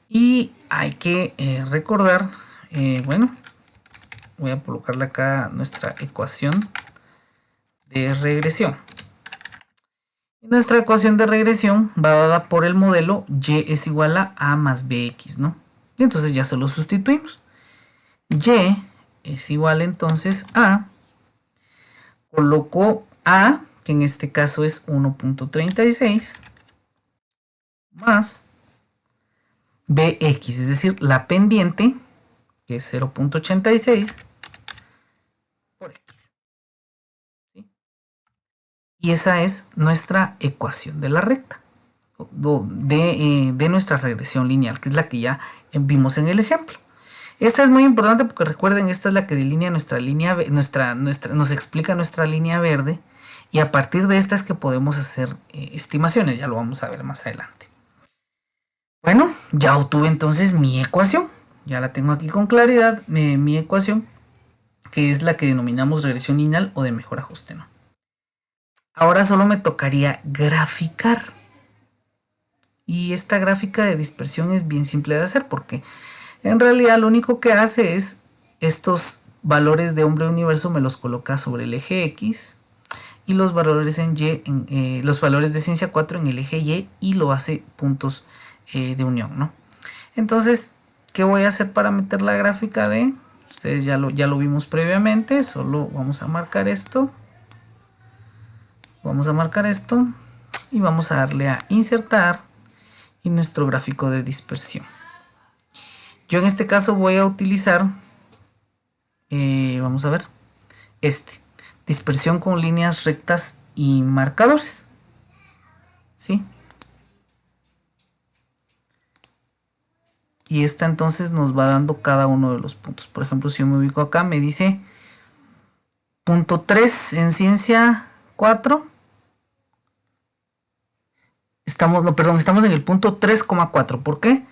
Y hay que recordar, bueno, voy a colocarle acá nuestra ecuación de regresión. Nuestra ecuación de regresión va dada por el modelo y es igual a a más bx, ¿no? Y entonces ya solo sustituimos. Y es igual entonces a, coloco a, que en este caso es 1.36, más bx, es decir, la pendiente, que es 0.86, por x. ¿Sí? Y esa es nuestra ecuación de la recta, de nuestra regresión lineal, que es la que ya vimos en el ejemplo. Esta es muy importante porque recuerden, esta es la que delinea nuestra línea, nos explica nuestra línea verde, y a partir de esta es que podemos hacer estimaciones, ya lo vamos a ver más adelante. Bueno, ya obtuve entonces mi ecuación, ya la tengo aquí con claridad, mi ecuación, que es la que denominamos regresión lineal o de mejor ajuste, ¿no? Ahora solo me tocaría graficar. Y esta gráfica de dispersión es bien simple de hacer porque en realidad lo único que hace es estos valores de hombre universo me los coloca sobre el eje X y los valores en Y, los valores de ciencia 4 en el eje Y, y lo hace puntos de unión, ¿no? Entonces, ¿qué voy a hacer para meter la gráfica de? Ustedes ya lo vimos previamente, solo vamos a marcar esto. Vamos a marcar esto y vamos a darle a insertar y nuestro gráfico de dispersión. Yo en este caso voy a utilizar, vamos a ver, dispersión con líneas rectas y marcadores, ¿sí? Y esta entonces nos va dando cada uno de los puntos. Por ejemplo, si yo me ubico acá, me dice punto 3 en ciencia 4. Estamos en el punto 3,4. ¿Por qué?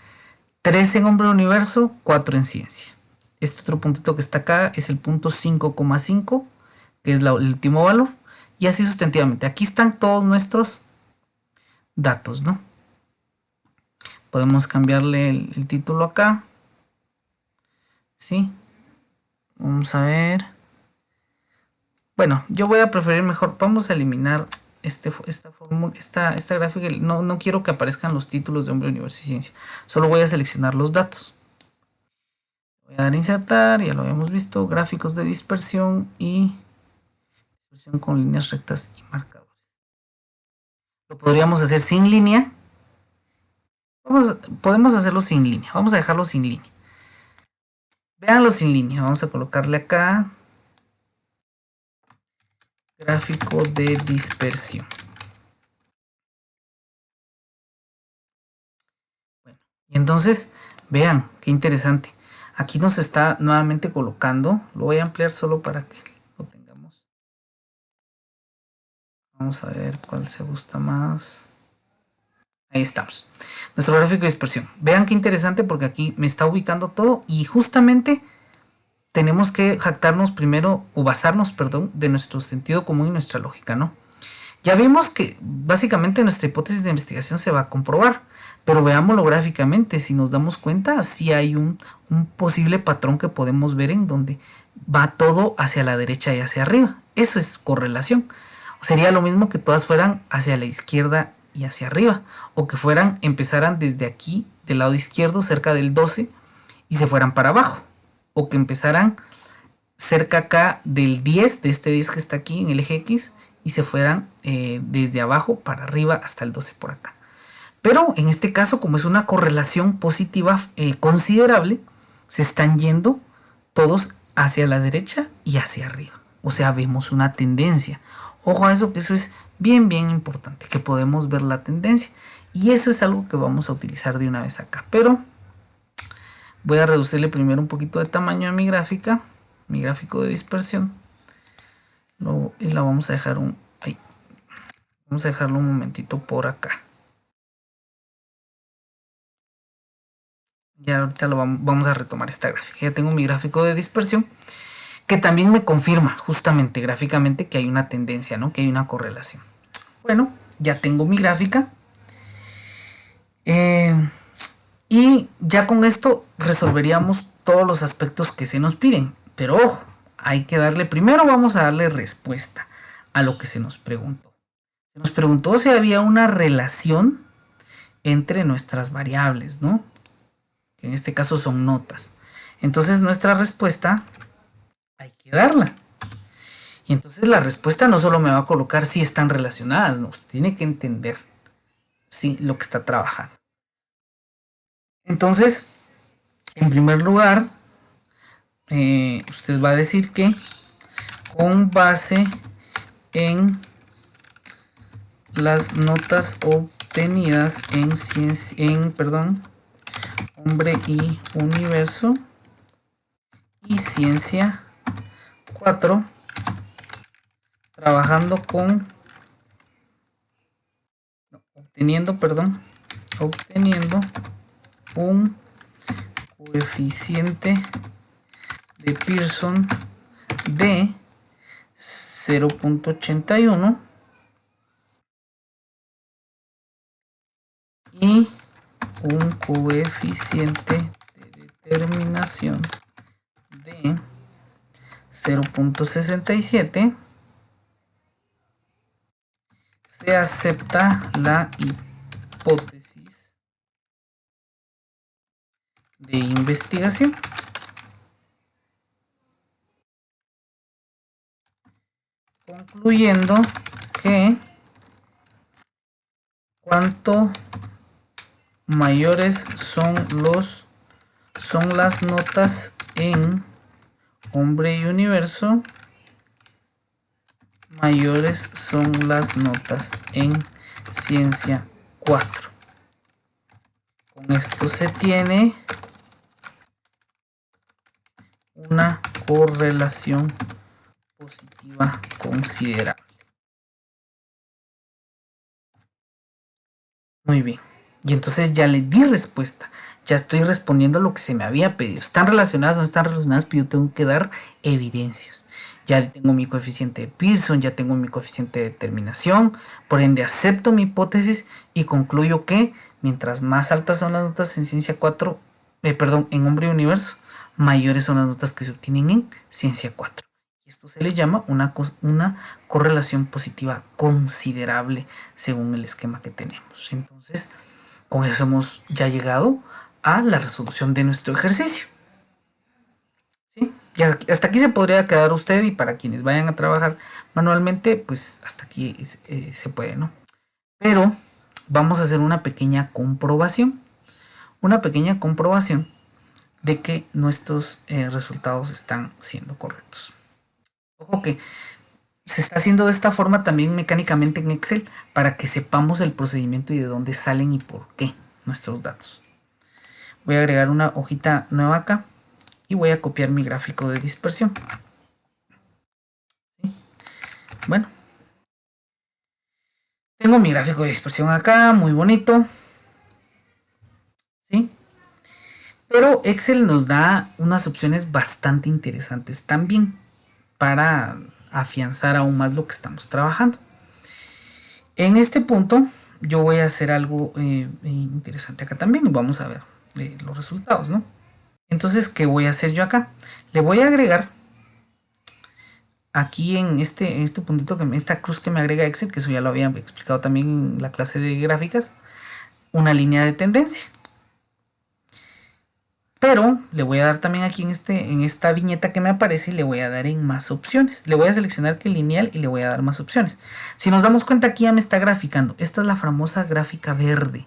3 en hombre universo, 4 en ciencia. Este otro puntito que está acá es el punto 5,5, que es el último valor. Y así sustantivamente. Aquí están todos nuestros datos, ¿no? Podemos cambiarle el título acá. ¿Sí? Vamos a ver. Bueno, yo voy a preferir mejor. Vamos a eliminar esta gráfica. No quiero que aparezcan los títulos de hombre, universo y ciencia. Solo voy a seleccionar los datos. Voy a dar a insertar, ya lo habíamos visto. Gráficos de dispersión y dispersión con líneas rectas y marcadores. Lo podríamos hacer sin línea. Podemos hacerlo sin línea. Vamos a dejarlo sin línea. Véanlo sin línea. Vamos a colocarle acá gráfico de dispersión. Bueno, y entonces vean qué interesante. Aquí nos está nuevamente colocando. Lo voy a ampliar solo para que lo tengamos. Vamos a ver cuál se gusta más. Ahí estamos. Nuestro gráfico de dispersión. Vean qué interesante porque aquí me está ubicando todo y justamente tenemos que jactarnos primero o basarnos, perdón, de nuestro sentido común y nuestra lógica, ¿no? Ya vimos que básicamente nuestra hipótesis de investigación se va a comprobar, pero veámoslo gráficamente. Si nos damos cuenta, sí hay un posible patrón que podemos ver en donde va todo hacia la derecha y hacia arriba. Eso es correlación. Sería lo mismo que todas fueran hacia la izquierda y hacia arriba, o que empezaran desde aquí, del lado izquierdo, cerca del 12, y se fueran para abajo, o que empezaran cerca acá del 10, de este 10 que está aquí en el eje X, y se fueran desde abajo para arriba hasta el 12 por acá. Pero en este caso, como es una correlación positiva considerable, se están yendo todos hacia la derecha y hacia arriba. O sea, vemos una tendencia. Ojo a eso, que eso es bien importante, que podemos ver la tendencia. Y eso es algo que vamos a utilizar de una vez acá. Pero voy a reducirle primero un poquito de tamaño a mi gráfica, mi gráfico de dispersión. Y la vamos a dejar vamos a dejarlo un momentito por acá. Ya ahorita vamos a retomar esta gráfica. Ya tengo mi gráfico de dispersión, que también me confirma justamente gráficamente que hay una tendencia, ¿no? Que hay una correlación. Bueno, ya tengo mi gráfica. Y ya con esto resolveríamos todos los aspectos que se nos piden. Pero ojo, hay que primero vamos a darle respuesta a lo que se nos preguntó. Se nos preguntó si había una relación entre nuestras variables, ¿no? Que en este caso son notas. Entonces nuestra respuesta hay que darla. Y entonces la respuesta no solo me va a colocar si están relacionadas, no, usted tiene que entender lo que está trabajando. Entonces, en primer lugar, usted va a decir que con base en las notas obtenidas en hombre y universo y ciencia 4, trabajando con obteniendo un coeficiente de Pearson de 0.81 y un coeficiente de determinación de 0.67, se acepta la hipótesis de investigación. Concluyendo que cuanto mayores son las notas en Hombre y Universo, mayores son las notas en Ciencia 4. Con esto se tiene una correlación positiva considerable. Muy bien. Y entonces ya le di respuesta. Ya estoy respondiendo a lo que se me había pedido. ¿Están relacionadas o no están relacionadas? Pero yo tengo que dar evidencias. Ya tengo mi coeficiente de Pearson, ya tengo mi coeficiente de determinación. Por ende, acepto mi hipótesis y concluyo que mientras más altas son las notas en Ciencia 4, en Hombre y Universo, mayores son las notas que se obtienen en Ciencia 4. Y esto se le llama una correlación positiva considerable según el esquema que tenemos. Entonces, con eso hemos ya llegado a la resolución de nuestro ejercicio. ¿Sí? Y hasta aquí se podría quedar usted, y para quienes vayan a trabajar manualmente, pues hasta aquí se puede, ¿no? Pero vamos a hacer una pequeña comprobación. Una pequeña comprobación de que nuestros resultados están siendo correctos. Ojo que se está haciendo de esta forma también mecánicamente en Excel para que sepamos el procedimiento y de dónde salen y por qué nuestros datos. Voy a agregar una hojita nueva acá y voy a copiar mi gráfico de dispersión. ¿Sí? Bueno, tengo mi gráfico de dispersión acá, muy bonito. ¿Sí? Pero Excel nos da unas opciones bastante interesantes también para afianzar aún más lo que estamos trabajando. En este punto yo voy a hacer algo interesante acá también y vamos a ver los resultados, ¿no? Entonces, ¿qué voy a hacer yo acá? Le voy a agregar aquí en este puntito, esta cruz que me agrega Excel, que eso ya lo había explicado también en la clase de gráficas, una línea de tendencia. Pero le voy a dar también aquí en esta viñeta que me aparece, y le voy a dar en más opciones. Le voy a seleccionar que lineal y le voy a dar más opciones. Si nos damos cuenta, aquí ya me está graficando. Esta es la famosa gráfica verde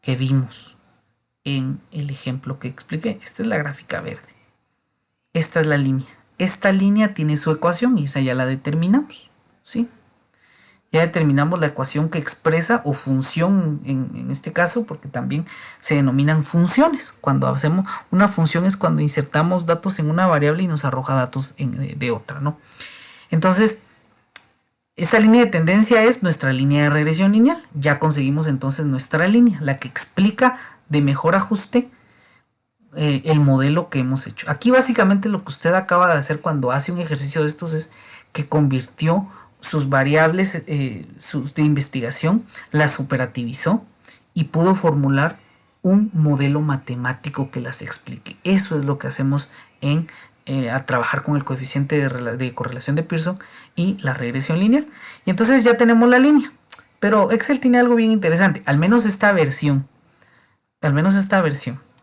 que vimos en el ejemplo que expliqué. Esta es la gráfica verde. Esta es la línea. Esta línea tiene su ecuación y esa ya la determinamos, ¿sí? Ya determinamos la ecuación que expresa, o función en este caso, porque también se denominan funciones. Cuando hacemos una función es cuando insertamos datos en una variable y nos arroja datos de otra, ¿no? Entonces, esta línea de tendencia es nuestra línea de regresión lineal. Ya conseguimos entonces nuestra línea, la que explica de mejor ajuste el modelo que hemos hecho. Aquí básicamente lo que usted acaba de hacer cuando hace un ejercicio de estos es que convirtió sus variables de investigación, las superativizó y pudo formular un modelo matemático que las explique. Eso es lo que hacemos a trabajar con el coeficiente de correlación de Pearson y la regresión lineal. Y entonces ya tenemos la línea. Pero Excel tiene algo bien interesante, al menos esta versión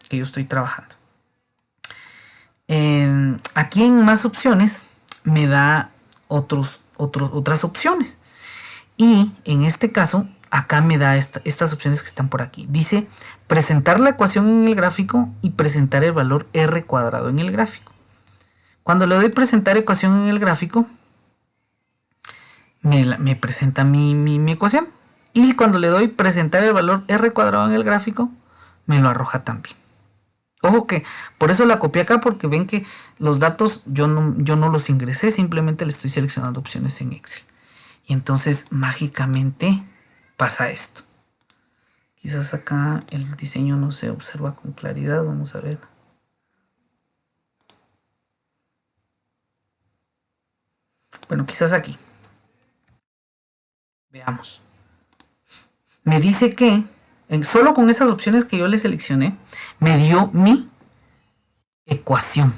que yo estoy trabajando. Aquí en más opciones me da otras opciones. Y en este caso, acá me da estas opciones que están por aquí. Dice presentar la ecuación en el gráfico y presentar el valor R cuadrado en el gráfico. Cuando le doy presentar ecuación en el gráfico, me presenta mi ecuación. Y cuando le doy presentar el valor R cuadrado en el gráfico, me lo arroja también. Ojo que por eso la copié acá, porque ven que los datos yo no los ingresé, simplemente le estoy seleccionando opciones en Excel. Y entonces mágicamente pasa esto. Quizás acá el diseño no se observa con claridad, vamos a ver. Bueno, quizás aquí. Veamos. Me dice que solo con esas opciones que yo le seleccioné, me dio mi ecuación.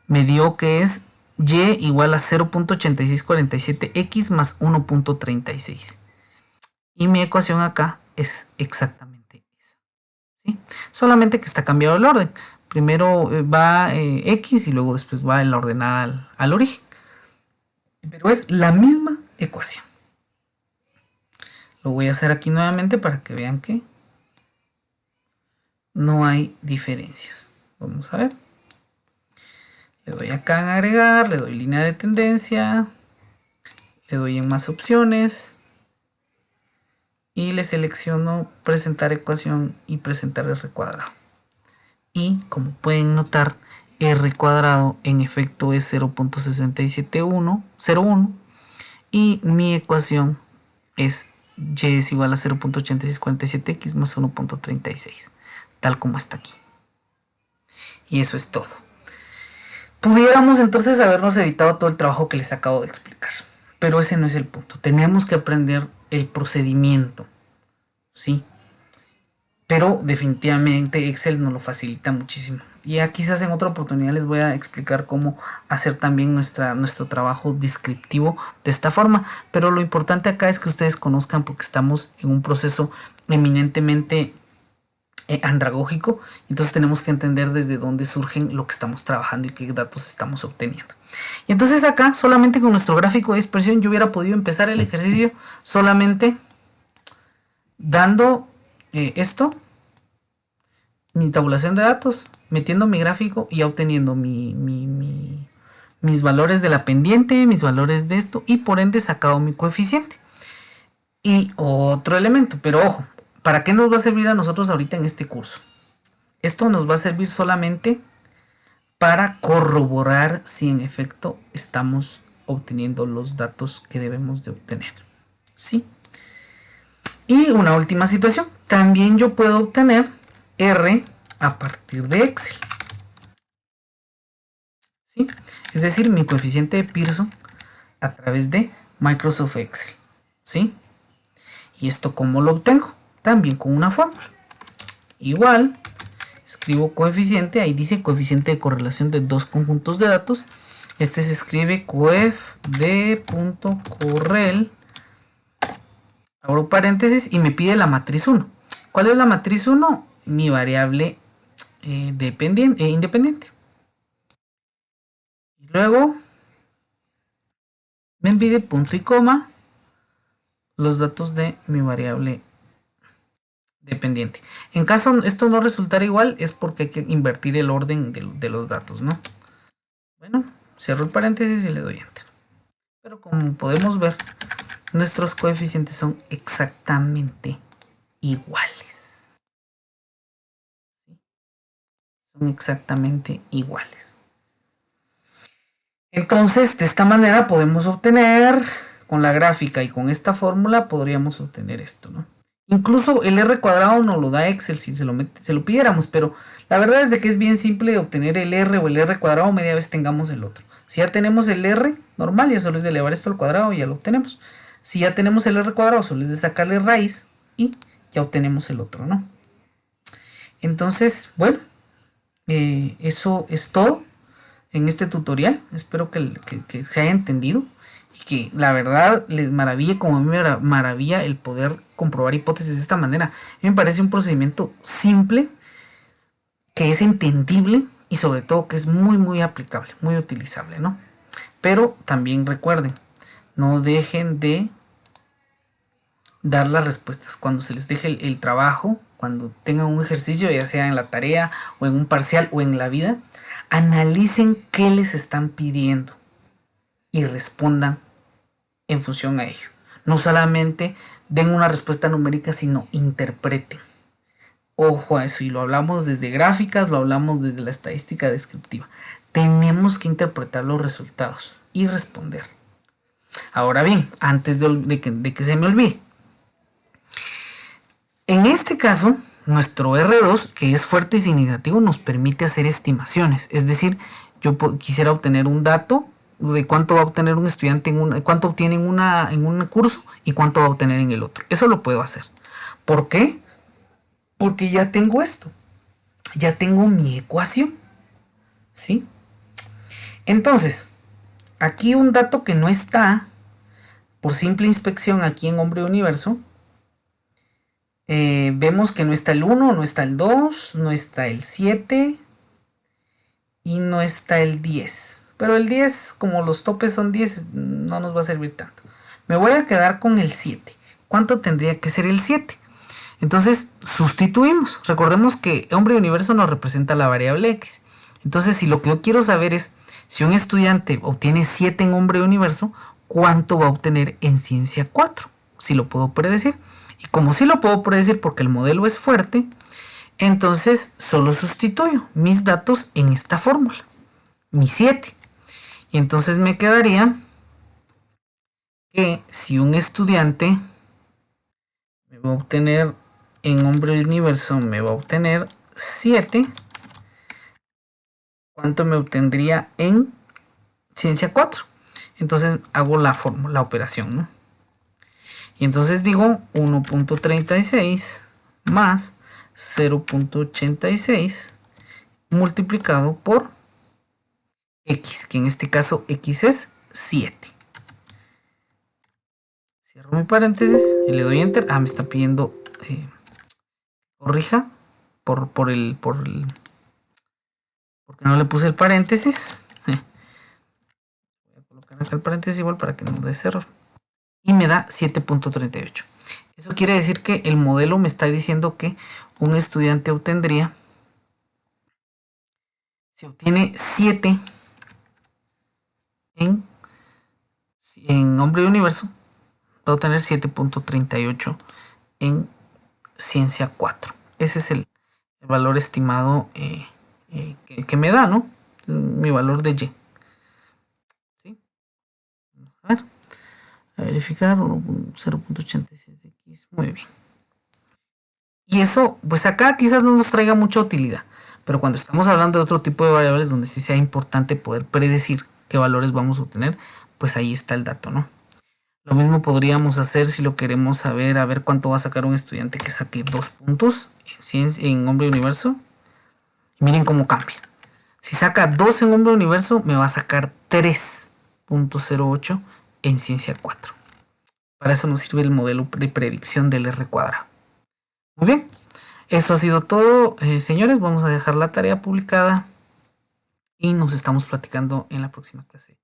me dio que es y igual a 0.8647x más 1.36. Y mi ecuación acá es exactamente esa, ¿sí? Solamente que está cambiado el orden. Primero va x y luego después va en la ordenada al origen. Pero es la misma ecuación. Lo voy a hacer aquí nuevamente para que vean que no hay diferencias. Vamos a ver. Le doy acá en agregar, le doy línea de tendencia, le doy en más opciones y le selecciono presentar ecuación y presentar R cuadrado. Y como pueden notar, R cuadrado en efecto es 0.6701 y mi ecuación es y es igual a 0.8647x más 1.36, tal como está aquí. Y eso es todo. Pudiéramos entonces habernos evitado todo el trabajo que les acabo de explicar, pero ese no es el punto. Tenemos que aprender el procedimiento, ¿sí? Pero definitivamente Excel nos lo facilita muchísimo. Y ya quizás en otra oportunidad les voy a explicar cómo hacer también nuestro trabajo descriptivo de esta forma. Pero lo importante acá es que ustedes conozcan, porque estamos en un proceso eminentemente andragógico, entonces tenemos que entender desde dónde surgen lo que estamos trabajando y qué datos estamos obteniendo. Y entonces acá, solamente con nuestro gráfico de dispersión, yo hubiera podido empezar el ejercicio solamente dando esto, mi tabulación de datos, metiendo mi gráfico y obteniendo mis valores de la pendiente, mis valores de esto, y por ende sacado mi coeficiente. Y otro elemento, pero ojo, ¿para qué nos va a servir a nosotros ahorita en este curso? Esto nos va a servir solamente para corroborar si en efecto estamos obteniendo los datos que debemos de obtener. ¿Sí? Y una última situación, también yo puedo obtener R a partir de Excel. ¿Sí? Es decir, mi coeficiente de Pearson a través de Microsoft Excel. ¿Sí? ¿Y esto cómo lo obtengo? También con una fórmula. Igual, escribo coeficiente, ahí dice coeficiente de correlación de dos conjuntos de datos. Este se escribe coef de punto correl, abro paréntesis y me pide la matriz 1. ¿Cuál es la matriz 1? Mi variable independiente. Y luego me pide punto y coma los datos de mi variable dependiente. En caso esto no resultara igual, es porque hay que invertir el orden de los datos, ¿no? Bueno, cierro el paréntesis y le doy enter. Pero como podemos ver, nuestros coeficientes son exactamente iguales. Son exactamente iguales. Entonces, de esta manera podemos obtener, con la gráfica y con esta fórmula, podríamos obtener esto, ¿no? Incluso el R cuadrado nos lo da Excel si se lo pidiéramos, pero la verdad es de que es bien simple obtener el R o el R cuadrado media vez tengamos el otro. Si ya tenemos el R normal, ya solo es de elevar esto al cuadrado y ya lo obtenemos. Si ya tenemos el R cuadrado, solo es de sacarle raíz y ya obtenemos el otro, ¿no? Entonces, bueno, eso es todo en este tutorial. Espero que se haya entendido y que la verdad les maraville como a mí me maravilla el poder comprobar hipótesis de esta manera. A mí me parece un procedimiento simple, que es entendible y sobre todo que es muy aplicable, muy utilizable, ¿no? Pero también recuerden, no dejen de dar las respuestas cuando se les deje el trabajo, cuando tengan un ejercicio, ya sea en la tarea o en un parcial o en la vida. Analicen qué les están pidiendo y respondan en función a ello. No solamente den una respuesta numérica, sino interpreten. Ojo a eso, y lo hablamos desde gráficas, lo hablamos desde la estadística descriptiva. Tenemos que interpretar los resultados y responder. Ahora bien, antes de que se me olvide, en este caso, nuestro R2, que es fuerte y sin negativo, nos permite hacer estimaciones. Es decir, yo quisiera obtener un dato de cuánto va a obtener un estudiante cuánto obtiene en un curso y cuánto va a obtener en el otro. Eso lo puedo hacer. ¿Por qué? Porque ya tengo esto. Ya tengo mi ecuación. ¿Sí? Entonces, aquí un dato que no está por simple inspección aquí en Hombre Universo. Vemos que no está el 1, no está el 2, no está el 7 y no está el 10. Pero el 10, como los topes son 10, no nos va a servir tanto. Me voy a quedar con el 7. ¿Cuánto tendría que ser el 7? Entonces sustituimos. Recordemos que Hombre Universo nos representa la variable X. Entonces, si lo que yo quiero saber es si un estudiante obtiene 7 en Hombre Universo, ¿cuánto va a obtener en Ciencia 4? Si lo puedo predecir. Y como sí lo puedo predecir porque el modelo es fuerte, entonces solo sustituyo mis datos en esta fórmula, mi 7. Y entonces me quedaría que si un estudiante me va a obtener en Hombre Universo, me va a obtener 7, ¿cuánto me obtendría en Ciencia 4? Entonces hago la fórmula, la operación, ¿no? Y entonces digo 1.36 más 0.86 multiplicado por X, que en este caso X es 7. Cierro mi paréntesis y le doy Enter. Me está pidiendo corrija porque no le puse el paréntesis. Voy a colocar acá el paréntesis igual para que no dé ese error. Y me da 7.38. Eso quiere decir que el modelo me está diciendo que un estudiante obtendría, si obtiene 7 en Hombre Universo, va a obtener 7.38 en Ciencia 4. Ese es el valor estimado que me da, ¿no? Mi valor de Y. ¿Sí? A verificar 0.86 de X. Muy bien. Y eso, pues acá quizás no nos traiga mucha utilidad. Pero cuando estamos hablando de otro tipo de variables donde sí sea importante poder predecir qué valores vamos a obtener, pues ahí está el dato, ¿no? Lo mismo podríamos hacer si lo queremos saber, a ver cuánto va a sacar un estudiante que saque 2 puntos en Hombre Universo. Y miren cómo cambia. Si saca 2 en Hombre Universo, me va a sacar 3.08 en Ciencia 4. Para eso nos sirve el modelo de predicción del R cuadrado. Muy bien. Eso ha sido todo, señores. Vamos a dejar la tarea publicada y nos estamos platicando en la próxima clase.